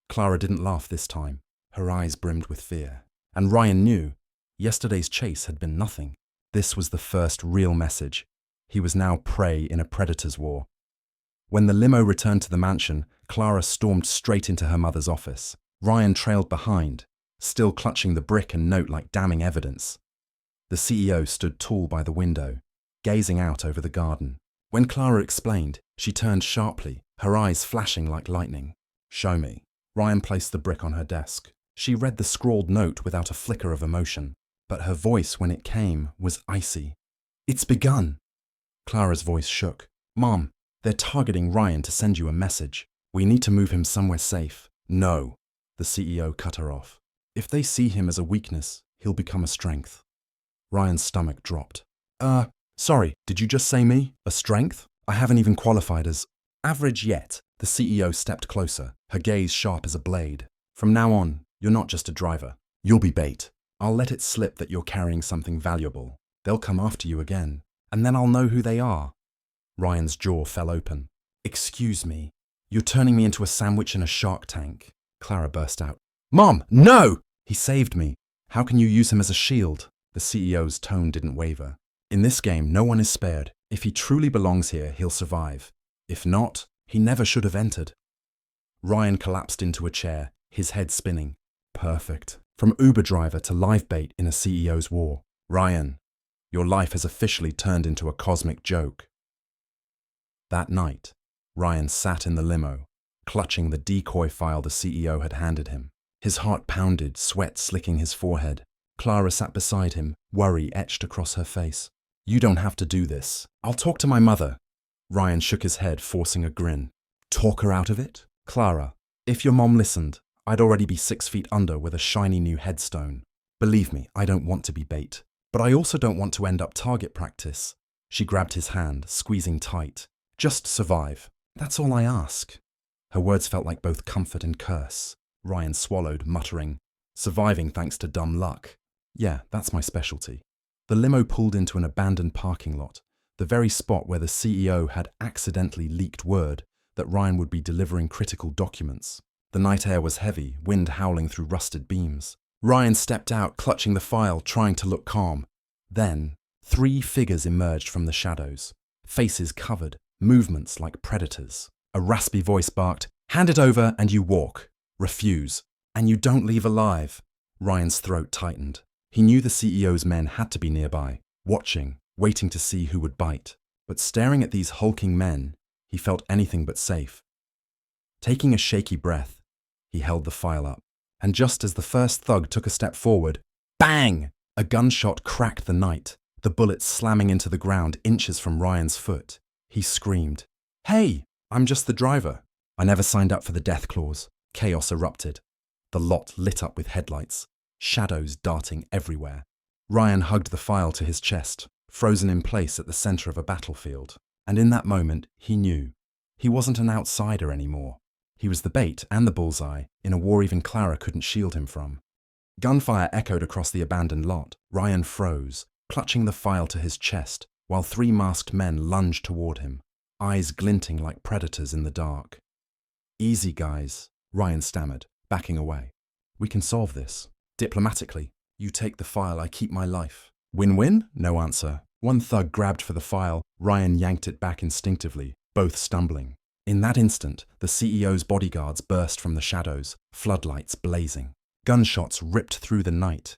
Clara didn't laugh this time. Her eyes brimmed with fear. And Ryan knew yesterday's chase had been nothing. This was the first real message. He was now prey in a predator's war. When the limo returned to the mansion, Clara stormed straight into her mother's office. Ryan trailed behind, still clutching the brick and note like damning evidence. The CEO stood tall by the window, gazing out over the garden. When Clara explained, she turned sharply, her eyes flashing like lightning. "Show me." Ryan placed the brick on her desk. She read the scrawled note without a flicker of emotion, but her voice when it came was icy. "It's begun." Clara's voice shook. "Mom, they're targeting Ryan to send you a message. We need to move him somewhere safe." "No," the CEO cut her off. "If they see him as a weakness, he'll become a strength." Ryan's stomach dropped. Sorry, did you just say me? A strength? I haven't even qualified as average yet." The CEO stepped closer, her gaze sharp as a blade. From now on, you're not just a driver. You'll be bait. I'll let it slip that you're carrying something valuable. They'll come after you again, and then I'll know who they are. Ryan's jaw fell open. Excuse me. You're turning me into a sandwich in a shark tank. Clara burst out. Mom, no! He saved me. How can you use him as a shield? The CEO's tone didn't waver. In this game, no one is spared. If he truly belongs here, he'll survive. If not, he never should have entered. Ryan collapsed into a chair, his head spinning. Perfect. From Uber driver to live bait in a CEO's war. Ryan, your life has officially turned into a cosmic joke. That night, Ryan sat in the limo, clutching the decoy file the CEO had handed him. His heart pounded, sweat slicking his forehead. Clara sat beside him, worry etched across her face. You don't have to do this. I'll talk to my mother. Ryan shook his head, forcing a grin. Talk her out of it? Clara, if your mom listened, I'd already be 6 feet under with a shiny new headstone. Believe me, I don't want to be bait. But I also don't want to end up target practice. She grabbed his hand, squeezing tight. Just survive. That's all I ask. Her words felt like both comfort and curse. Ryan swallowed, muttering, surviving thanks to dumb luck. Yeah, that's my specialty. The limo pulled into an abandoned parking lot, the very spot where the CEO had accidentally leaked word that Ryan would be delivering critical documents. The night air was heavy, wind howling through rusted beams. Ryan stepped out, clutching the file, trying to look calm. Then, 3 figures emerged from the shadows, faces covered, movements like predators. A raspy voice barked, hand it over and you walk. Refuse, and you don't leave alive. Ryan's throat tightened. He knew the CEO's men had to be nearby, watching, waiting to see who would bite. But staring at these hulking men, he felt anything but safe. Taking a shaky breath, he held the file up. And just as the first thug took a step forward, bang! A gunshot cracked the night, the bullet slamming into the ground inches from Ryan's foot. He screamed, Hey, I'm just the driver. I never signed up for the death clause. Chaos erupted. The lot lit up with headlights, shadows darting everywhere. Ryan hugged the file to his chest, frozen in place at the center of a battlefield. And in that moment, he knew. He wasn't an outsider anymore. He was the bait and the bullseye in a war even Clara couldn't shield him from. Gunfire echoed across the abandoned lot. Ryan froze, clutching the file to his chest, while 3 masked men lunged toward him, eyes glinting like predators in the dark. Easy, guys, Ryan stammered, backing away. We can solve this. Diplomatically, you take the file, I keep my life. Win-win? No answer. One thug grabbed for the file. Ryan yanked it back instinctively, both stumbling. In that instant, the CEO's bodyguards burst from the shadows, floodlights blazing. Gunshots ripped through the night.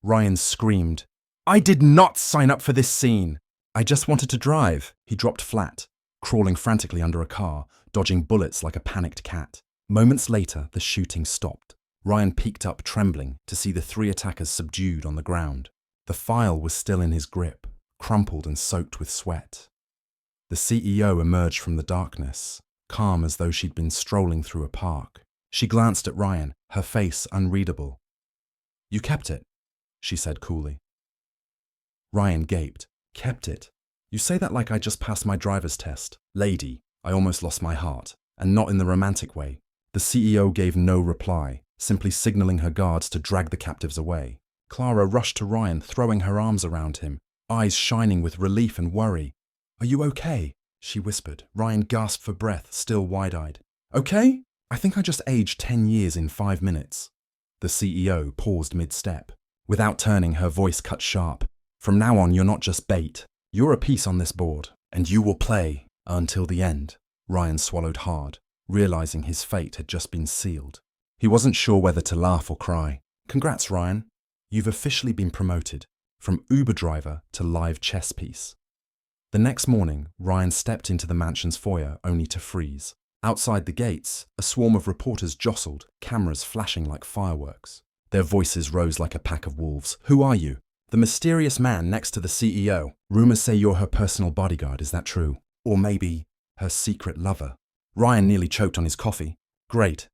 Ryan screamed, I did not sign up for this scene. I just wanted to drive. He dropped flat, crawling frantically under a car, dodging bullets like a panicked cat. Moments later, the shooting stopped. Ryan peeked up, trembling, to see the 3 attackers subdued on the ground. The file was still in his grip, crumpled and soaked with sweat. The CEO emerged from the darkness, calm as though she'd been strolling through a park. She glanced at Ryan, her face unreadable. You kept it, she said coolly. Ryan gaped. Kept it? You say that like I just passed my driver's test. Lady, I almost lost my heart, and not in the romantic way. The CEO gave no reply, simply signaling her guards to drag the captives away. Clara rushed to Ryan, throwing her arms around him, eyes shining with relief and worry. Are you okay? She whispered. Ryan gasped for breath, still wide-eyed. Okay? I think I just aged 10 years in 5 minutes. The CEO paused mid-step. Without turning, her voice cut sharp. From now on, you're not just bait. You're a piece on this board, and you will play until the end. Ryan swallowed hard, realizing his fate had just been sealed. He wasn't sure whether to laugh or cry. Congrats, Ryan. You've officially been promoted, from Uber driver to live chess piece. The next morning, Ryan stepped into the mansion's foyer only to freeze. Outside the gates, a swarm of reporters jostled, cameras flashing like fireworks. Their voices rose like a pack of wolves. Who are you? The mysterious man next to the CEO. Rumors say you're her personal bodyguard, is that true? Or maybe her secret lover. Ryan nearly choked on his coffee. Great.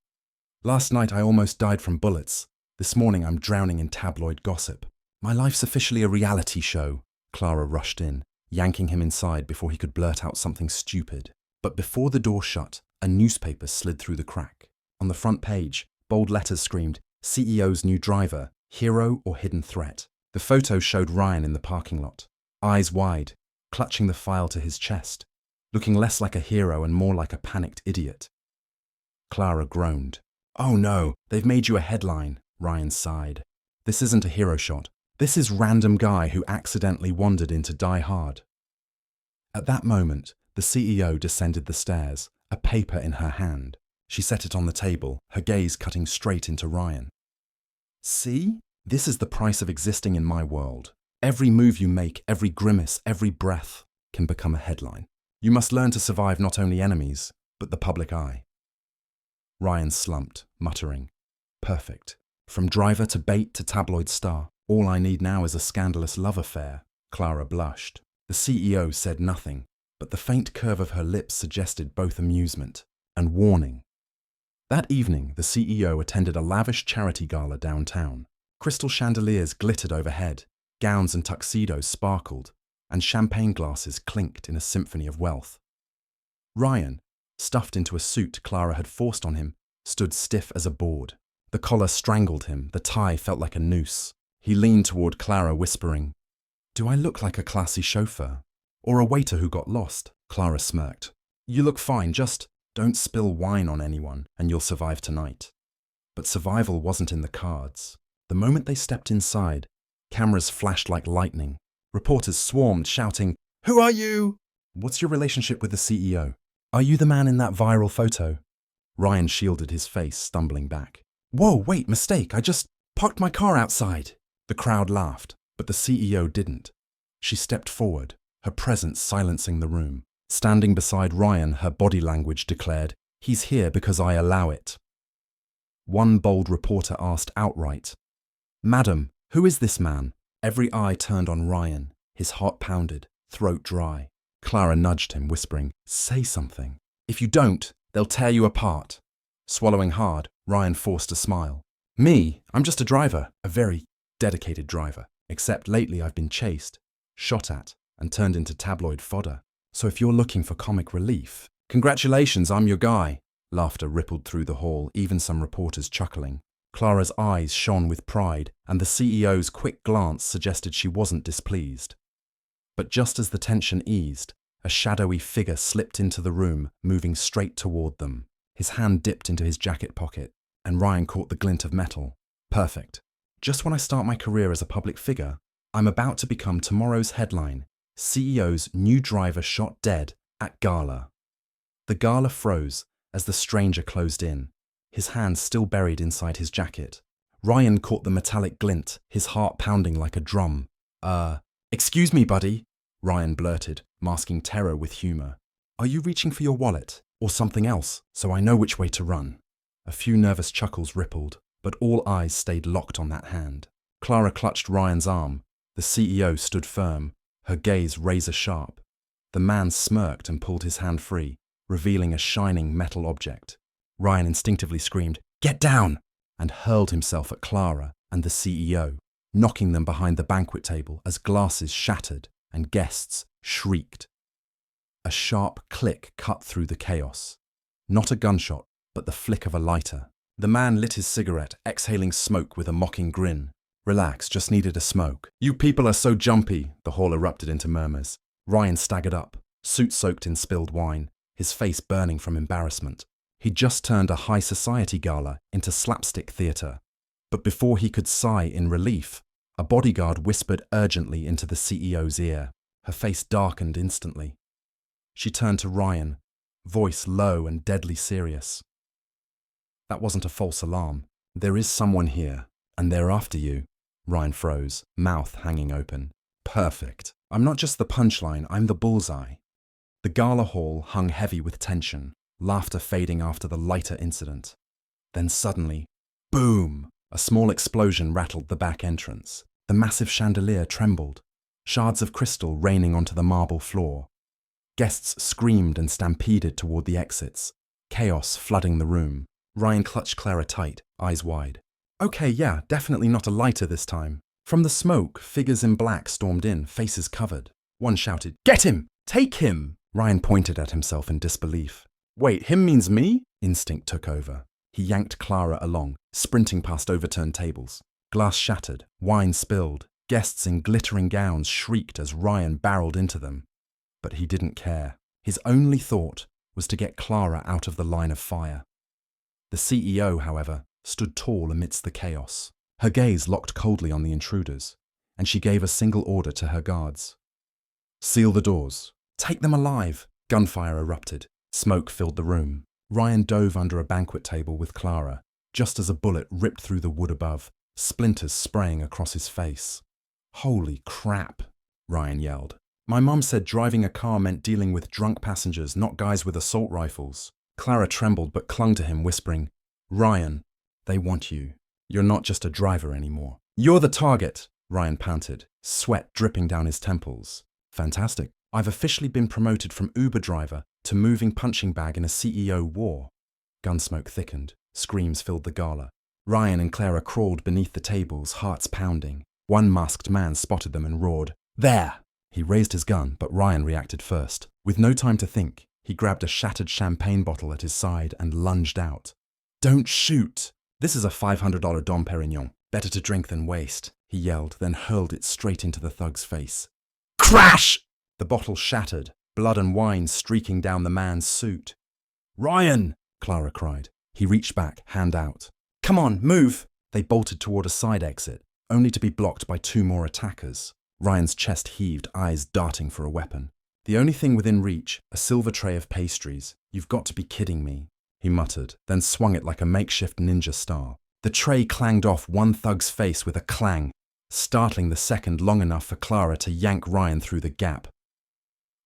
Last night I almost died from bullets. This morning I'm drowning in tabloid gossip. My life's officially a reality show. Clara rushed in, yanking him inside before he could blurt out something stupid. But before the door shut, a newspaper slid through the crack. On the front page, bold letters screamed, CEO's new driver, hero or hidden threat. The photo showed Ryan in the parking lot, eyes wide, clutching the file to his chest, looking less like a hero and more like a panicked idiot. Clara groaned. Oh no, they've made you a headline, Ryan sighed. This isn't a hero shot. This is random guy who accidentally wandered into Die Hard. At that moment, the CEO descended the stairs, a paper in her hand. She set it on the table, her gaze cutting straight into Ryan. See? This is the price of existing in my world. Every move you make, every grimace, every breath can become a headline. You must learn to survive not only enemies, but the public eye. Ryan slumped, muttering, Perfect. From driver to bait to tabloid star, all I need now is a scandalous love affair. Clara blushed. The CEO said nothing, but the faint curve of her lips suggested both amusement and warning. That evening, the CEO attended a lavish charity gala downtown. Crystal chandeliers glittered overhead, gowns and tuxedos sparkled, and champagne glasses clinked in a symphony of wealth. Ryan, stuffed into a suit Clara had forced on him, stood stiff as a board. The collar strangled him, the tie felt like a noose. He leaned toward Clara, whispering, Do I look like a classy chauffeur? Or a waiter who got lost? Clara smirked. You look fine, just don't spill wine on anyone and you'll survive tonight. But survival wasn't in the cards. The moment they stepped inside, cameras flashed like lightning. Reporters swarmed, shouting, Who are you? What's your relationship with the CEO? Are you the man in that viral photo? Ryan shielded his face, stumbling back. Whoa, wait, mistake, I just parked my car outside. The crowd laughed, but the CEO didn't. She stepped forward, her presence silencing the room. Standing beside Ryan, her body language declared, He's here because I allow it. One bold reporter asked outright, Madam, who is this man? Every eye turned on Ryan, his heart pounded, throat dry. Clara nudged him, whispering, Say something. If you don't, they'll tear you apart. Swallowing hard, Ryan forced a smile. Me? I'm just a driver, a very dedicated driver. Except lately I've been chased, shot at, and turned into tabloid fodder. So if you're looking for comic relief, congratulations, I'm your guy. Laughter rippled through the hall, even some reporters chuckling. Clara's eyes shone with pride, and the CEO's quick glance suggested she wasn't displeased. But just as the tension eased, a shadowy figure slipped into the room, moving straight toward them. His hand dipped into his jacket pocket, and Ryan caught the glint of metal. Perfect. Just when I start my career as a public figure, I'm about to become tomorrow's headline, CEO's new driver shot dead at gala. The gala froze as the stranger closed in, his hands still buried inside his jacket. Ryan caught the metallic glint, his heart pounding like a drum. Excuse me, buddy, Ryan blurted, masking terror with humor. Are you reaching for your wallet, or something else, so I know which way to run? A few nervous chuckles rippled, but all eyes stayed locked on that hand. Clara clutched Ryan's arm. The CEO stood firm, her gaze razor-sharp. The man smirked and pulled his hand free, revealing a shining metal object. Ryan instinctively screamed, Get down! And hurled himself at Clara and the CEO, knocking them behind the banquet table as glasses shattered and guests shrieked. A sharp click cut through the chaos. Not a gunshot, but the flick of a lighter. The man lit his cigarette, exhaling smoke with a mocking grin. Relax, just needed a smoke. You people are so jumpy, the hall erupted into murmurs. Ryan staggered up, suit soaked in spilled wine, his face burning from embarrassment. He'd just turned a high society gala into slapstick theatre. But before he could sigh in relief, a bodyguard whispered urgently into the CEO's ear. Her face darkened instantly. She turned to Ryan, voice low and deadly serious. That wasn't a false alarm. There is someone here, and they're after you. Ryan froze, mouth hanging open. Perfect. I'm not just the punchline, I'm the bullseye. The gala hall hung heavy with tension, laughter fading after the lighter incident. Then suddenly, boom! A small explosion rattled the back entrance. The massive chandelier trembled, shards of crystal raining onto the marble floor. Guests screamed and stampeded toward the exits, chaos flooding the room. Ryan clutched Clara tight, eyes wide. Okay, yeah, definitely not a lighter this time. From the smoke, figures in black stormed in, faces covered. One shouted, Get him! Take him! Ryan pointed at himself in disbelief. Wait, him means me? Instinct took over. He yanked Clara along, sprinting past overturned tables. Glass shattered, wine spilled, guests in glittering gowns shrieked as Ryan barreled into them. But he didn't care. His only thought was to get Clara out of the line of fire. The CEO, however, stood tall amidst the chaos. Her gaze locked coldly on the intruders, and she gave a single order to her guards. "Seal the doors. Take them alive!" Gunfire erupted. Smoke filled the room. Ryan dove under a banquet table with Clara, just as a bullet ripped through the wood above, splinters spraying across his face. "Holy crap," Ryan yelled. "My mum said driving a car meant dealing with drunk passengers, not guys with assault rifles." Clara trembled but clung to him, whispering, "Ryan, they want you. You're not just a driver anymore." "You're the target," Ryan panted, sweat dripping down his temples. "Fantastic. I've officially been promoted from Uber driver to moving punching bag in a CEO war." Gunsmoke thickened. Screams filled the gala. Ryan and Clara crawled beneath the tables, hearts pounding. One masked man spotted them and roared, "There!" He raised his gun, but Ryan reacted first. With no time to think, he grabbed a shattered champagne bottle at his side and lunged out. "Don't shoot! This is a $500 Dom Perignon. Better to drink than waste," he yelled, then hurled it straight into the thug's face. Crash! The bottle shattered, blood and wine streaking down the man's suit. "Ryan!" Clara cried. He reached back, hand out. "Come on, move!" They bolted toward a side exit, only to be blocked by two more attackers. Ryan's chest heaved, eyes darting for a weapon. "The only thing within reach, a silver tray of pastries. You've got to be kidding me," he muttered, then swung it like a makeshift ninja star. The tray clanged off one thug's face with a clang, startling the second long enough for Clara to yank Ryan through the gap.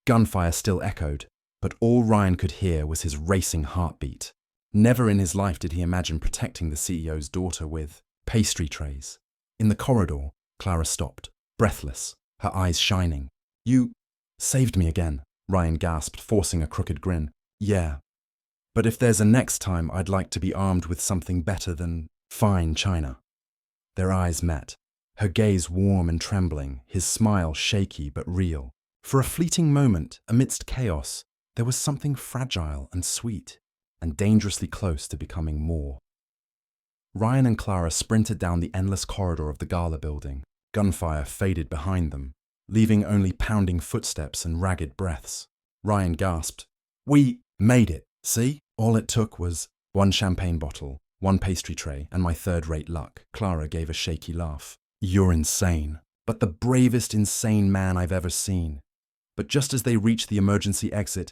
Gunfire still echoed, but all Ryan could hear was his racing heartbeat. Never in his life did he imagine protecting the CEO's daughter with pastry trays. In the corridor, Clara stopped, breathless, her eyes shining. "You saved me again," Ryan gasped, forcing a crooked grin. "Yeah. But if there's a next time, I'd like to be armed with something better than fine china." Their eyes met, her gaze warm and trembling, his smile shaky but real. For a fleeting moment, amidst chaos, there was something fragile and sweet, and dangerously close to becoming more. Ryan and Clara sprinted down the endless corridor of the gala building. Gunfire faded behind them, leaving only pounding footsteps and ragged breaths. Ryan gasped, "We made it, see? All it took was one champagne bottle, one pastry tray, and my third-rate luck." Clara gave a shaky laugh. "You're insane, but the bravest insane man I've ever seen." But just as they reached the emergency exit,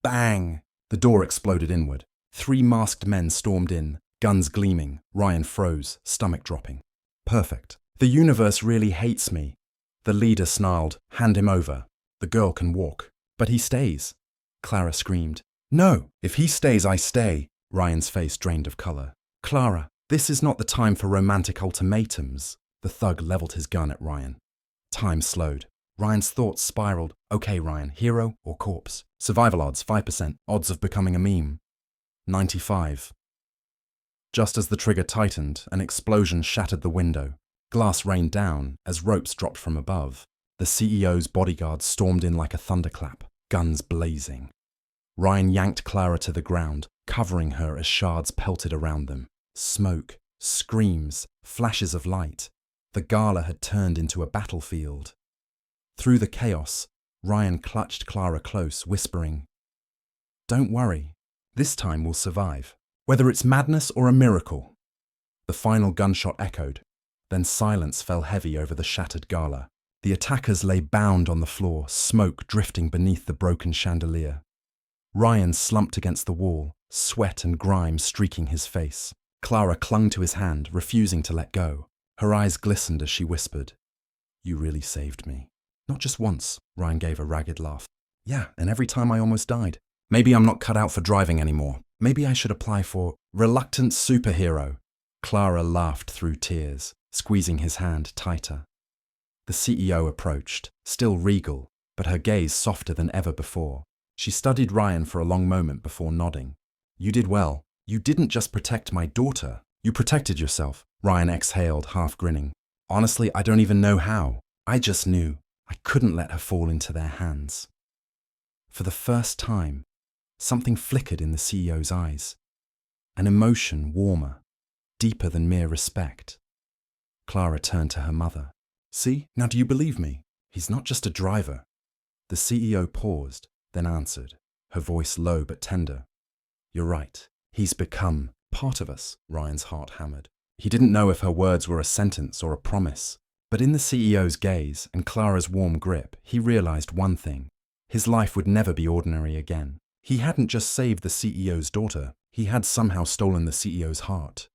bang! The door exploded inward. 3 masked men stormed in, guns gleaming. Ryan froze, stomach dropping. "Perfect. The universe really hates me." The leader snarled, "Hand him over. The girl can walk." "But he stays." Clara screamed. "No, if he stays, I stay." Ryan's face drained of color. "Clara, this is not the time for romantic ultimatums." The thug leveled his gun at Ryan. Time slowed. Ryan's thoughts spiraled. "Okay, Ryan, hero or corpse? Survival odds, 5%. Odds of becoming a meme, 95. Just as the trigger tightened, an explosion shattered the window. Glass rained down as ropes dropped from above. The CEO's bodyguards stormed in like a thunderclap, guns blazing. Ryan yanked Clara to the ground, covering her as shards pelted around them. Smoke, screams, flashes of light. The gala had turned into a battlefield. Through the chaos, Ryan clutched Clara close, whispering, "Don't worry, this time we'll survive, whether it's madness or a miracle." The final gunshot echoed, then silence fell heavy over the shattered gala. The attackers lay bound on the floor, smoke drifting beneath the broken chandelier. Ryan slumped against the wall, sweat and grime streaking his face. Clara clung to his hand, refusing to let go. Her eyes glistened as she whispered, "You really saved me." "Not just once," Ryan gave a ragged laugh. "Yeah, and every time I almost died. Maybe I'm not cut out for driving anymore. Maybe I should apply for reluctant superhero." Clara laughed through tears, squeezing his hand tighter. The CEO approached, still regal, but her gaze softer than ever before. She studied Ryan for a long moment before nodding. "You did well. You didn't just protect my daughter. You protected yourself." Ryan exhaled, half grinning. "Honestly, I don't even know how. I just knew. I couldn't let her fall into their hands." For the first time, something flickered in the CEO's eyes. an emotion warmer, deeper than mere respect. Clara turned to her mother. "See, now do you believe me? He's not just a driver." The CEO paused, then answered, her voice low but tender. "You're right. He's become part of us," Ryan's heart hammered. He didn't know if her words were a sentence or a promise, but in the CEO's gaze and Clara's warm grip, he realized one thing. His life would never be ordinary again. He hadn't just saved the CEO's daughter, he had somehow stolen the CEO's heart.